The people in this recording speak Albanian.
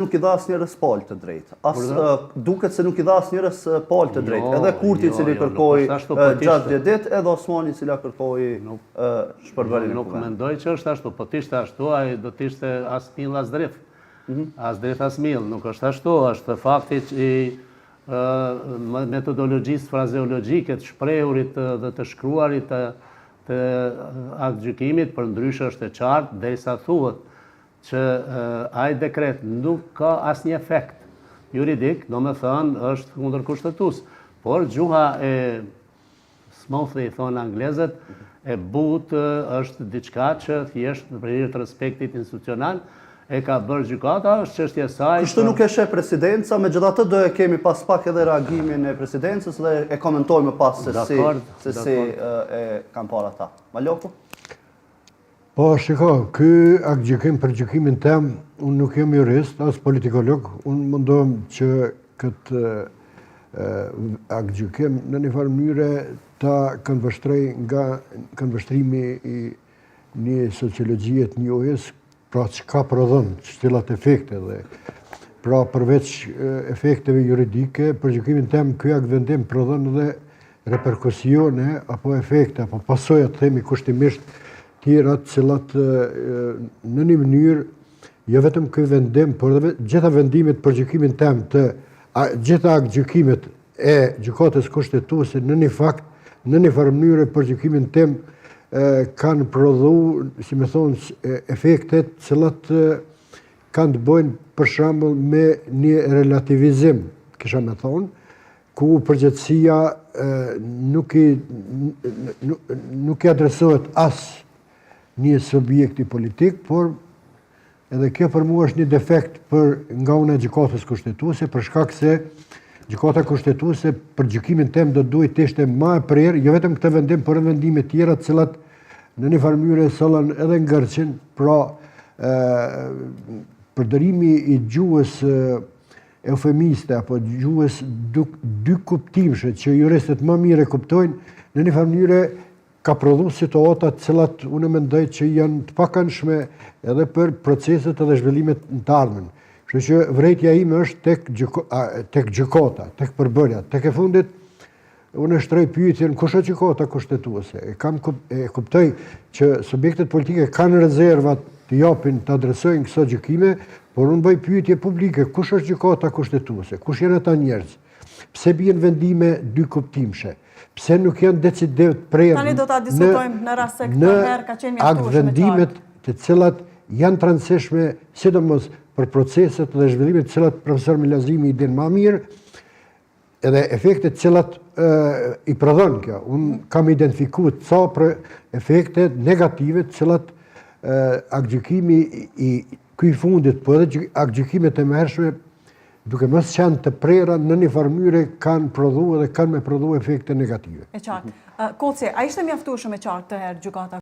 nuk i dha asnjërs palë të drejtë. Duket se nuk i dha asnjërs palë të drejtë. Edhe Kurti i cili kërkoi 60 ditë, edhe Osmani i cili kërkoi shpërbërjen. Nuk mendoj që është ashtu, po t'ishte ashtu, ai do t'ishte as mill as drith. As drith as mill, nuk është ashtu, është fakti i metodologjisë frazeologjike të shprehurit dhe të shkruarit të aktgjykimit, për ndryshe është e qartë derisa thuhet që ai dekret nuk ka asnjë efekt juridik, do me thënë është kundërkushtetues. Por gjuha e smouthy, thonë anglezët, e butë është diçka që thjesht për hir të respektit institucional e ka bërë gjykata, është çështja e saj. Kështu nuk e sheh presidenca, megjithatë do e kemi pas pak edhe reagimin e presidencës dhe e komentojmë pas se si e kanë parë ata. Maloku? Po, shiko, ky aktgjykim për gjykimin tem, unë nuk jam jurist, as politikolog, unë mundohem që këtë aktgjykim në një farë mënyre ta këndvështrej nga këndvështrimi i një sociologjie të njohjes, pra çka prodhon, cilat efekte dhe pra përveç efekteve juridike, për gjykimin tem ky aktvendim prodhon edhe reperkusione apo efekte apo pasoja të themi kushtimisht tjera të cilat në një mënyrë, jo vetëm ky vendim, por edhe gjitha vendimet për gjykimin tem gjitha aktgjykimet e gjykatës kushtetuese në një fakt, në një farë mënyrë për gjykimin tem kanë prodhu, si me thonë, efektet cilat kanë të bojnë për shembull me një relativizim, kisha me thonë, ku përgjithësia nuk i adresohet as një subjekti politik, por edhe kjo për mua është një defekt nga unë e gjykatës kushtetuese, për shkak se gjykata kushtetuese për gjykimin tem do duhet të ishte më e prerë, jo vetëm këtë vendim, por edhe vendime tjera të cilat në një farë mënyrë sollën edhe ngërçin, pra përdorimi i gjuhës eufemiste apo gjuhës dy kuptimshme që juristët më mirë e kuptojnë, në një farë mënyrë ka prodhu situata të cilat unë mendoj që janë të pakëndshme edhe për proceset edhe zhvillimet në të ardhmen. Kështu që vërejtja ime është tek gjykata, tek përbërja, tek e fundit unë shtroj pyetjen kush është gjykata kushtetuese. E kuptoj që subjektet politike kanë rezervat të japin, të adresojnë këto gjykime, por unë bëj pyetje publike, kush është gjykata kushtetuese, kush janë ata njerëz, pse bien vendime dy kuptimshe, pse nuk janë decidimet prerë. Tani do ta diskutojmë në rast se këtë herë ka qenë mjaftueshëm vendimet të cilat janë të rëndësishme, sidomos për proceset dhe zhvillimet të cilat profesor Milazimi i din më mirë, edhe efektet të cilat i prodhon kjo. Unë kam identifikuar ca për efekte negative të cilat aktgjykimi i këtij fundit, po edhe aktgjykimet e mëhershme, duke mos qenë të prera në një farë mënyrë kanë prodhuar dhe kanë me prodhu efekte negative. E qartë. Koci, a ishte mjaftueshëm e qartë të herë gjykata